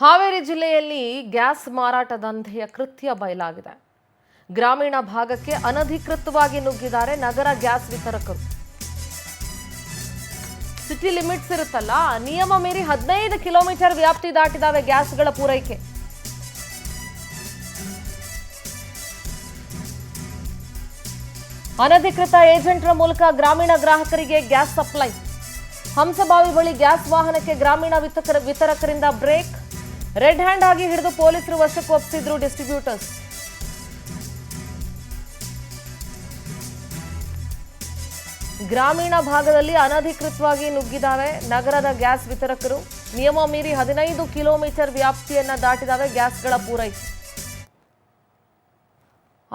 ಹಾವೇರಿ ಜಿಲ್ಲೆಯಲ್ಲಿ ಗ್ಯಾಸ್ ಮಾರಾಟ ದಂಧೆಯ ಕೃತ್ಯ ಬಯಲಾಗಿದೆ. ಗ್ರಾಮೀಣ ಭಾಗಕ್ಕೆ ಅನಧಿಕೃತವಾಗಿ ನುಗ್ಗಿದ್ದಾರೆ ನಗರ ಗ್ಯಾಸ್ ವಿತರಕರು. ಸಿಟಿ ಲಿಮಿಟ್ಸ್ ಇರುತ್ತಲ್ಲ, ನಿಯಮ ಮೀರಿ 15 ಕಿಲೋಮೀಟರ್ ವ್ಯಾಪ್ತಿ ದಾಟಿದಾವೆ ಗ್ಯಾಸ್ಗಳ ಪೂರೈಕೆ. ಅನಧಿಕೃತ ಏಜೆಂಟರ ಮೂಲಕ ಗ್ರಾಮೀಣ ಗ್ರಾಹಕರಿಗೆ ಗ್ಯಾಸ್ ಸಪ್ಲೈ. ಹಂಸಬಾವಿ ಬಳಿ ಗ್ಯಾಸ್ ವಾಹನಕ್ಕೆ ಗ್ರಾಮೀಣ ವಿತರಕರಿಂದ ಬ್ರೇಕ್. ರೆಡ್ ಹ್ಯಾಂಡ್ ಆಗಿ ಹಿಡಿದು ಪೊಲೀಸರು ವಶಕ್ಕೆ ಒಪ್ಪಿಸಿದ್ರು ಡಿಸ್ಟ್ರಿಬ್ಯೂಟರ್ಸ್. ಗ್ರಾಮೀಣ ಭಾಗದಲ್ಲಿ ಅನಧಿಕೃತವಾಗಿ ನುಗ್ಗಿದಾವೆ ನಗರದ ಗ್ಯಾಸ್ ವಿತರಕರು. ನಿಯಮ ಮೀರಿ 15 ಕಿಲೋಮೀಟರ್ ವ್ಯಾಪ್ತಿಯನ್ನ ದಾಟಿದಾವೆ ಗ್ಯಾಸ್ಗಳ ಪೂರೈಕೆ.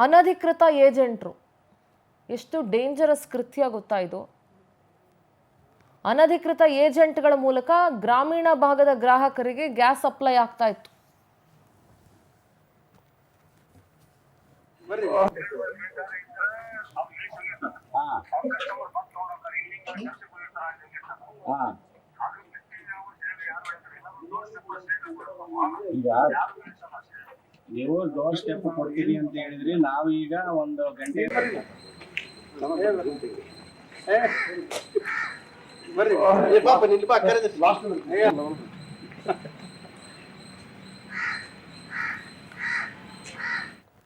ಅನಧಿಕೃತ ಏಜೆಂಟ್ರು ಎಷ್ಟು ಡೇಂಜರಸ್ ಕೃತ್ಯ ಗೊತ್ತಾ ಇದು. ಅನಧಿಕೃತ ಏಜೆಂಟ್ಗಳ ಮೂಲಕ ಗ್ರಾಮೀಣ ಭಾಗದ ಗ್ರಾಹಕರಿಗೆ ಗ್ಯಾಸ್ ಸಪ್ಲೈ ಆಗ್ತಾ ಇತ್ತು. ಈಗ ನೀವು ಡೋರ್ ಸ್ಟೆಪ್ ಕೊಡ್ತೀರಿ ಅಂತ ಹೇಳಿದ್ರಿ, ನಾವು ಈಗ ಒಂದು ಗಂಟೆ ಬರ್ರಿ